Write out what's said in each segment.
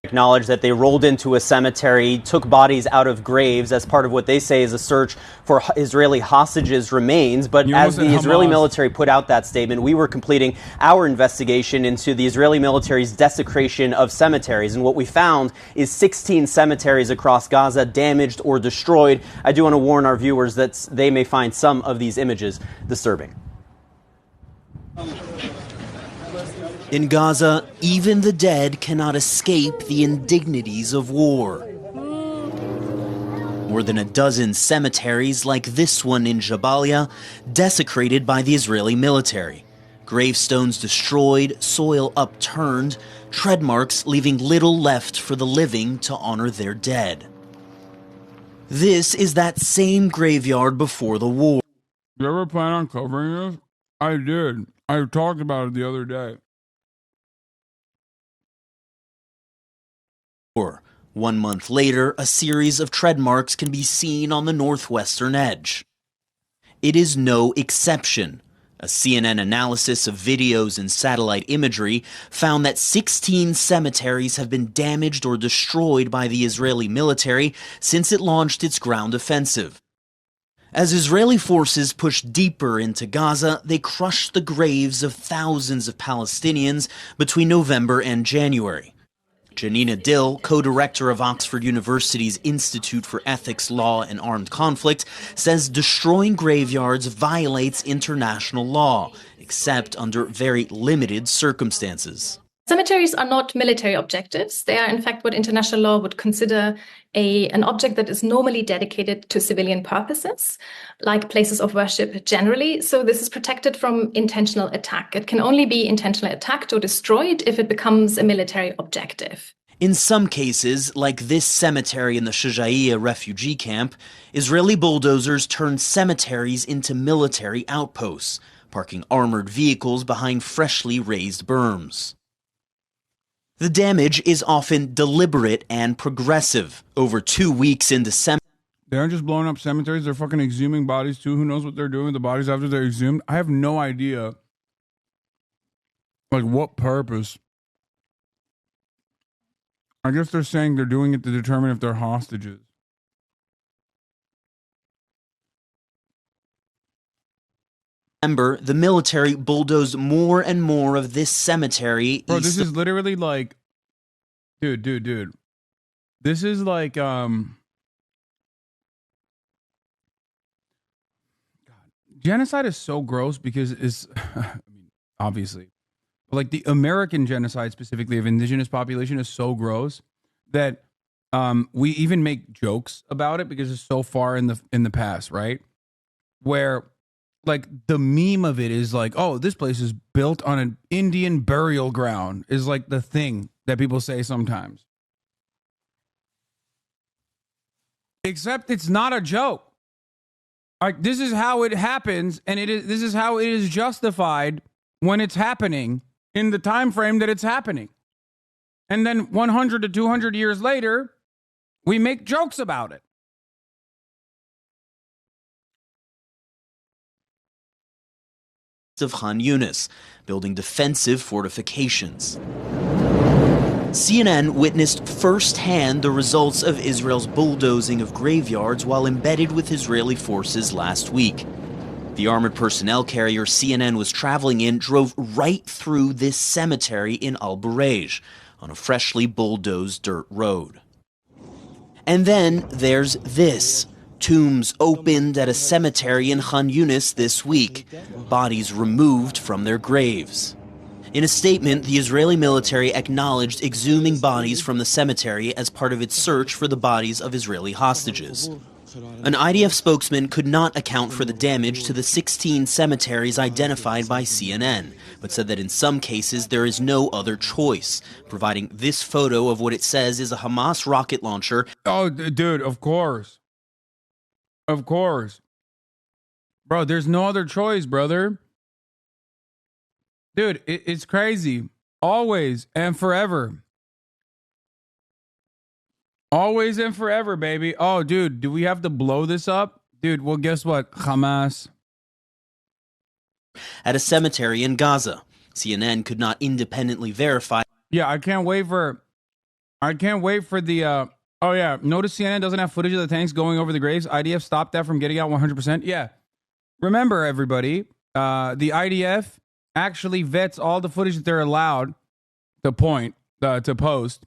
Acknowledge that they rolled into a cemetery, took bodies out of graves as part of what they say is a search for Israeli hostages' remains. But as the Israeli military put out that statement, we were completing our investigation into the Israeli military's desecration of cemeteries. And what we found is 16 cemeteries across Gaza damaged or destroyed. I do want to warn our viewers that they may find some of these images disturbing. In Gaza, even the dead cannot escape the indignities of war. More than a dozen cemeteries like this one in Jabalia, desecrated by the Israeli military. Gravestones destroyed, soil upturned, tread marks leaving little left for the living to honor their dead. This is that same graveyard before the war. You ever plan on covering this? I did. I talked about it the other day. 1 month later, a series of tread marks can be seen on the northwestern edge. It is no exception. A CNN analysis of videos and satellite imagery found that 16 cemeteries have been damaged or destroyed by the Israeli military since it launched its ground offensive. As Israeli forces pushed deeper into Gaza, they crushed the graves of thousands of Palestinians between November and January. Janina Dill, co-director of Oxford University's Institute for Ethics, Law, and Armed Conflict, says destroying graveyards violates international law, except under very limited circumstances. Cemeteries are not military objectives. They are, in fact, what international law would consider an object that is normally dedicated to civilian purposes, like places of worship generally. So this is protected from intentional attack. It can only be intentionally attacked or destroyed if it becomes a military objective. In some cases, like this cemetery in the Shujaiya refugee camp, Israeli bulldozers turned cemeteries into military outposts, parking armored vehicles behind freshly raised berms. The damage is often deliberate and progressive. Over 2 weeks into They aren't just blowing up cemeteries, they're fucking exhuming bodies too. Who knows what they're doing with the bodies after they're exhumed? I have no idea. Like, what purpose? I guess they're saying they're doing it to determine if they're hostages. The military bulldozed more and more of this cemetery. Bro, this is literally like, dude. This is like, God. Genocide is so gross because it's, I mean, obviously, but like the American genocide specifically of indigenous population is so gross that we even make jokes about it because it's so far in the past, right? Where like the meme of it is like, oh, this place is built on an Indian burial ground is like the thing that people say sometimes. Except it's not a joke. Like, this is how it happens, and this is how it is justified when it's happening in the time frame that it's happening. And then 100 to 200 years later, we make jokes about it. Of Khan Yunis, building defensive fortifications. CNN witnessed firsthand the results of Israel's bulldozing of graveyards while embedded with Israeli forces last week. The armored personnel carrier CNN was traveling in drove right through this cemetery in Al-Burej on a freshly bulldozed dirt road. And then there's this. Tombs opened at a cemetery in Khan Yunis this week, bodies removed from their graves. In a statement, the Israeli military acknowledged exhuming bodies from the cemetery as part of its search for the bodies of Israeli hostages. An IDF spokesman could not account for the damage to the 16 cemeteries identified by CNN, but said that in some cases there is no other choice, providing this photo of what it says is a Hamas rocket launcher. Oh, dude, of course. Of course. Bro, there's no other choice, brother. Dude, it's crazy. Always and forever. Always and forever, baby. Oh, dude, do we have to blow this up? Dude, well, guess what? Hamas. At a cemetery in Gaza. CNN could not independently verify. Yeah, I can't wait for I can't wait for the. Oh yeah, notice CNN doesn't have footage of the tanks going over the graves. IDF stopped that from getting out 100%. Yeah, remember everybody, the IDF actually vets all the footage that they're allowed to post.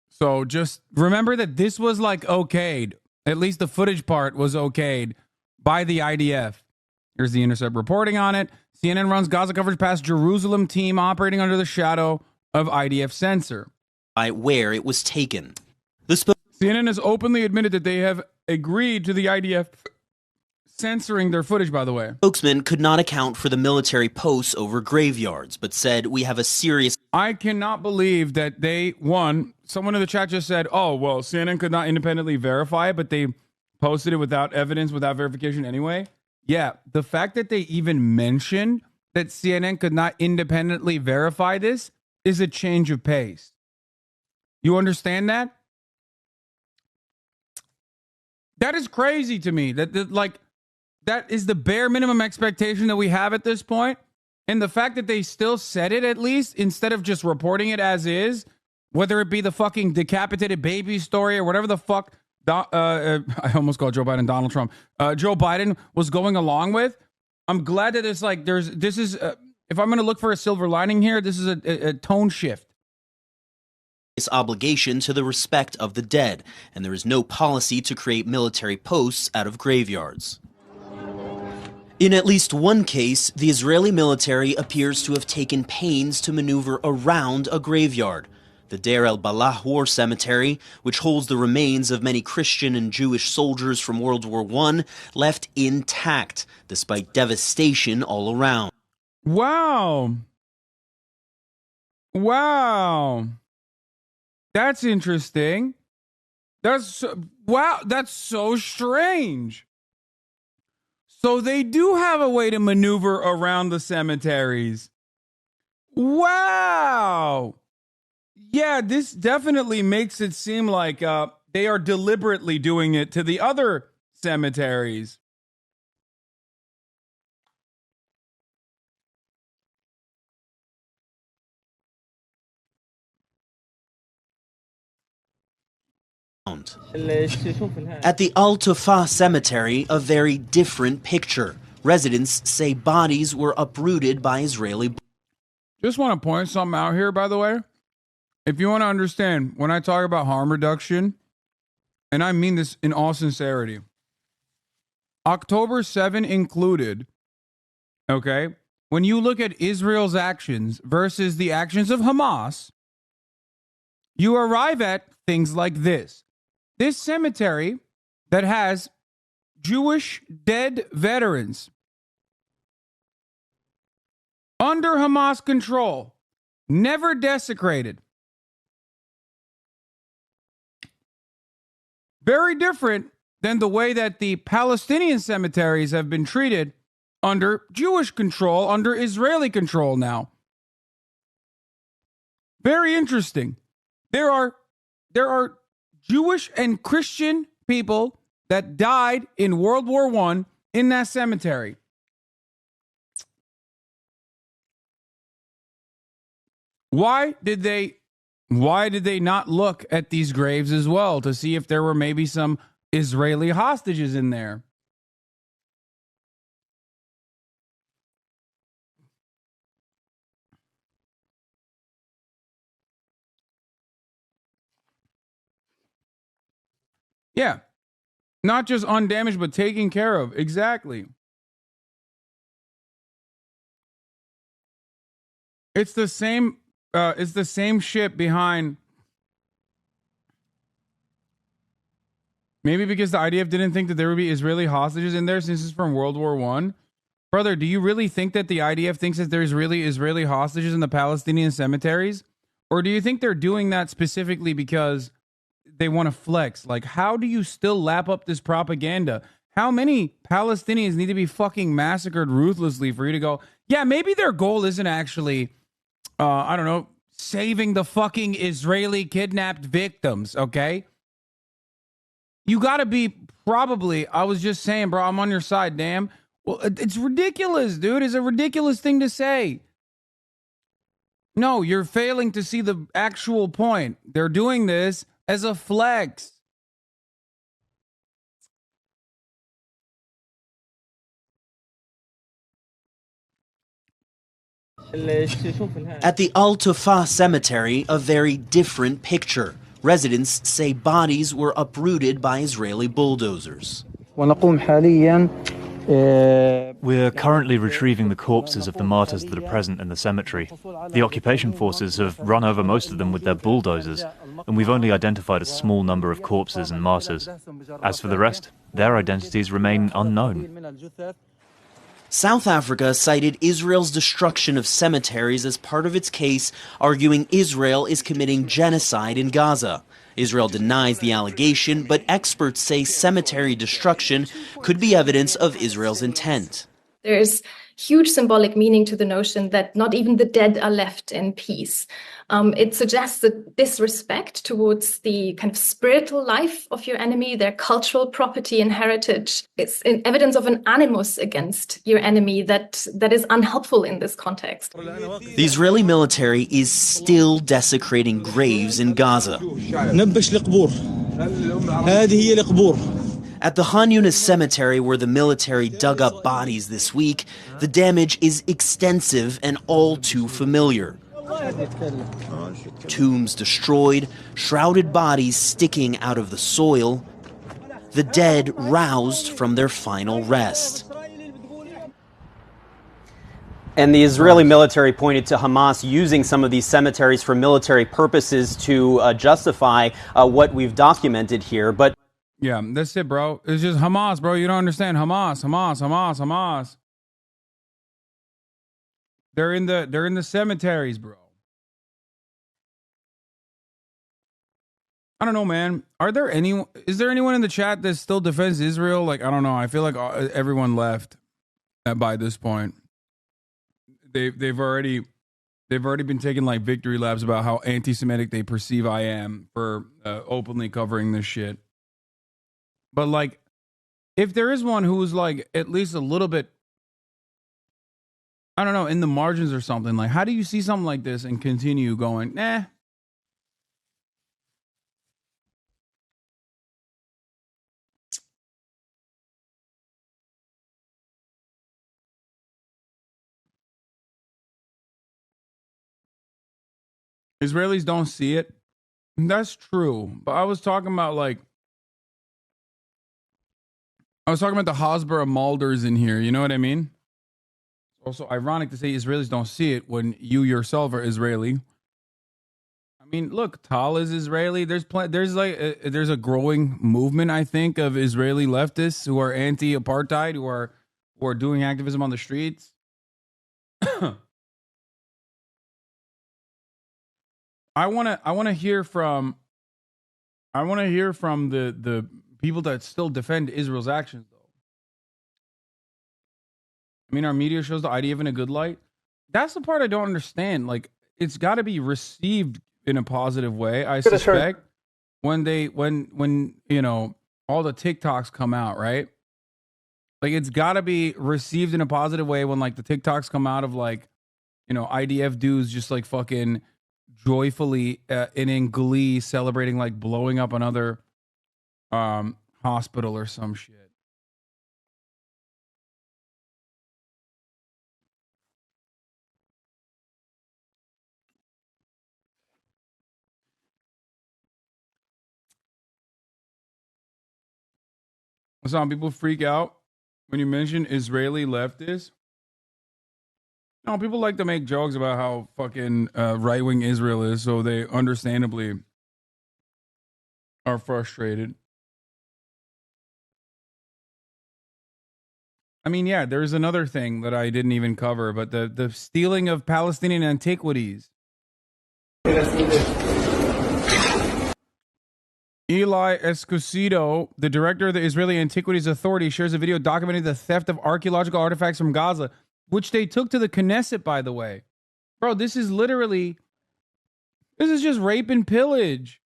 So just remember that this was like okayed. At least the footage part was okayed by the IDF. Here's the Intercept reporting on it. CNN runs Gaza coverage past Jerusalem team operating under the shadow of IDF censor. By where it was taken. CNN has openly admitted that they have agreed to the IDF censoring their footage, by the way. Spokesman could not account for the military posts over graveyards, but said we have a serious... I cannot believe that someone in the chat just said, oh, well, CNN could not independently verify it, but they posted it without evidence, without verification anyway. Yeah, the fact that they even mentioned that CNN could not independently verify this is a change of pace. You understand that? That is crazy to me. That is the bare minimum expectation that we have at this point. And the fact that they still said it, at least, instead of just reporting it as is, whether it be the fucking decapitated baby story or whatever the fuck, I almost called Joe Biden Donald Trump, Joe Biden was going along with. I'm glad that it's like, if I'm going to look for a silver lining here, this is a tone shift. Obligation to the respect of the dead, and there is no policy to create military posts out of graveyards. In at least one case, the Israeli military appears to have taken pains to maneuver around a graveyard. The Deir el-Balah War Cemetery, which holds the remains of many Christian and Jewish soldiers from World War I, left intact, despite devastation all around. Wow. That's interesting. That's so strange. So they do have a way to maneuver around the cemeteries. Wow. Yeah, this definitely makes it seem like they are deliberately doing it to the other cemeteries. At the Al-Tufa Cemetery, a very different picture. Residents say bodies were uprooted by Israeli... Just want to point something out here, by the way. If you want to understand, when I talk about harm reduction, and I mean this in all sincerity, October 7 included, okay, when you look at Israel's actions versus the actions of Hamas, you arrive at things like this. This cemetery that has Jewish dead veterans under Hamas control, never desecrated. Very different than the way that the Palestinian cemeteries have been treated under Jewish control, under Israeli control now. Very interesting. There are Jewish and Christian people that died in World War I in that cemetery. Why did they not look at these graves as well to see if there were maybe some Israeli hostages in there? Yeah. Not just undamaged, but taken care of. Exactly. It's the same shit behind. Maybe because the IDF didn't think that there would be Israeli hostages in there since it's from World War I. Brother, do you really think that the IDF thinks that there's really Israeli hostages in the Palestinian cemeteries? Or do you think they're doing that specifically because they want to flex? Like, how do you still lap up this propaganda? How many Palestinians need to be fucking massacred ruthlessly for you to go, yeah, maybe their goal isn't actually, I don't know, saving the fucking Israeli kidnapped victims, okay? You gotta be probably, I was just saying, bro, I'm on your side, damn. Well, it's ridiculous, dude. It's a ridiculous thing to say. No, you're failing to see the actual point. They're doing this as a flex. At the Al-Tufa cemetery, a very different picture. Residents say bodies were uprooted by Israeli bulldozers. We're currently retrieving the corpses of the martyrs that are present in the cemetery. The occupation forces have run over most of them with their bulldozers, and we've only identified a small number of corpses and martyrs. As for the rest, their identities remain unknown. South Africa cited Israel's destruction of cemeteries as part of its case, arguing Israel is committing genocide in Gaza. Israel denies the allegation, but experts say cemetery destruction could be evidence of Israel's intent. There's huge symbolic meaning to the notion that not even the dead are left in peace. It suggests a disrespect towards the kind of spiritual life of your enemy, their cultural property and heritage. It's evidence of an animus against your enemy that is unhelpful in this context. The Israeli military is still desecrating graves in Gaza. At the Han Yunis cemetery, where the military dug up bodies this week, the damage is extensive and all too familiar. Tombs destroyed, shrouded bodies sticking out of the soil, the dead roused from their final rest. And the Israeli military pointed to Hamas using some of these cemeteries for military purposes to justify what we've documented here. But yeah, that's it, bro. It's just Hamas, bro. You don't understand. Hamas. They're in the cemeteries, bro. I don't know, man. Is there anyone in the chat that still defends Israel? Like, I don't know. I feel like everyone left by this point. They've already been taking like victory laps about how anti-Semitic they perceive I am for openly covering this shit. But like, if there is one who's like at least a little bit, I don't know, in the margins or something, like, how do you see something like this and continue going, nah? Israelis don't see it. That's true. But I was talking about the Hasbara Malders in here. You know what I mean? Also ironic to say Israelis don't see it when you yourself are Israeli. I mean, look, Tal is Israeli. There's a growing movement, I think, of Israeli leftists who are anti-apartheid, who are doing activism on the streets. I want to hear from the people that still defend Israel's actions, though. I mean, our media shows the IDF in a good light. That's the part I don't understand. Like, it's got to be received in a positive way. I suspect when you know, all the TikToks come out, right? Like, it's got to be received in a positive way when like the TikToks come out of like, you know, IDF dudes just like fucking joyfully and in glee celebrating like blowing up another hospital or some shit. Some people freak out when you mention Israeli leftists. No, people like to make jokes about how fucking right-wing Israel is, so they understandably are frustrated. I mean, yeah, there's another thing that I didn't even cover, but the stealing of Palestinian antiquities. Eli Escocido, the director of the Israeli Antiquities Authority, shares a video documenting the theft of archaeological artifacts from Gaza, which they took to the Knesset, by the way. Bro, this is just rape and pillage.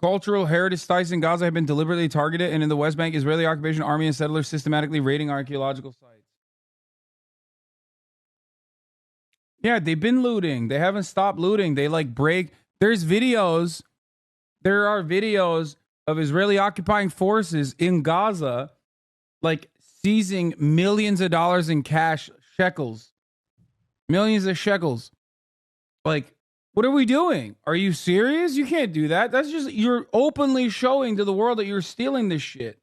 Cultural heritage sites in Gaza have been deliberately targeted, and in the West Bank, Israeli occupation army and settlers systematically raiding archaeological sites. Yeah, they've been looting. They haven't stopped looting. They like break. There's videos. There are videos of Israeli occupying forces in Gaza, like seizing millions of dollars in cash, shekels, millions of shekels. Like, what are we doing? Are you serious? You can't do that. That's just, you're openly showing to the world that you're stealing this shit.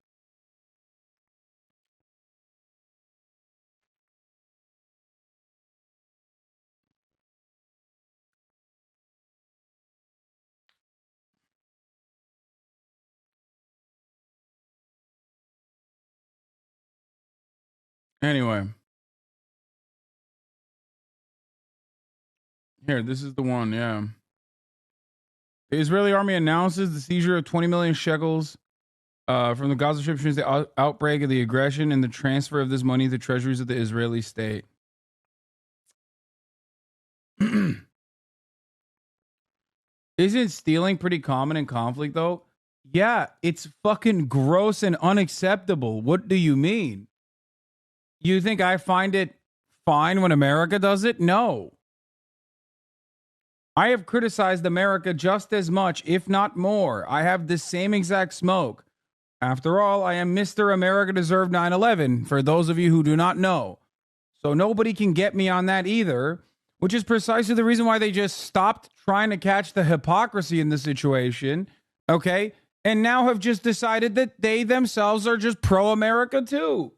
Anyway. Here, this is the one, yeah. The Israeli army announces the seizure of 20 million shekels from the Gaza Strip since the outbreak of the aggression and the transfer of this money to treasuries of the Israeli state. Isn't stealing pretty common in conflict, though? Yeah, it's fucking gross and unacceptable. What do you mean? You think I find it fine when America does it? No. I have criticized America just as much, if not more. I have the same exact smoke. After all, I am Mr. America Deserved 9/11, for those of you who do not know. So nobody can get me on that either, which is precisely the reason why they just stopped trying to catch the hypocrisy in the situation, okay? And now have just decided that they themselves are just pro-America too.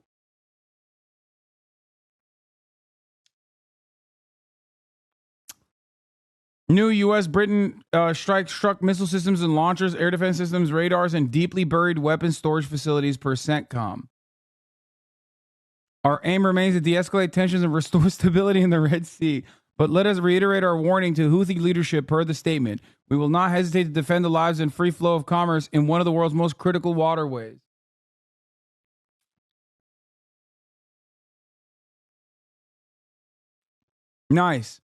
New U.S. Britain struck missile systems and launchers, air defense systems, radars, and deeply buried weapons storage facilities per CENTCOM. Our aim remains to de-escalate tensions and restore stability in the Red Sea. But let us reiterate our warning to Houthi leadership per the statement. We will not hesitate to defend the lives and free flow of commerce in one of the world's most critical waterways. Nice.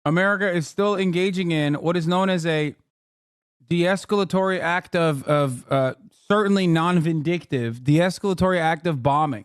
America is still engaging in what is known as a de-escalatory act of certainly non-vindictive, de-escalatory act of bombing.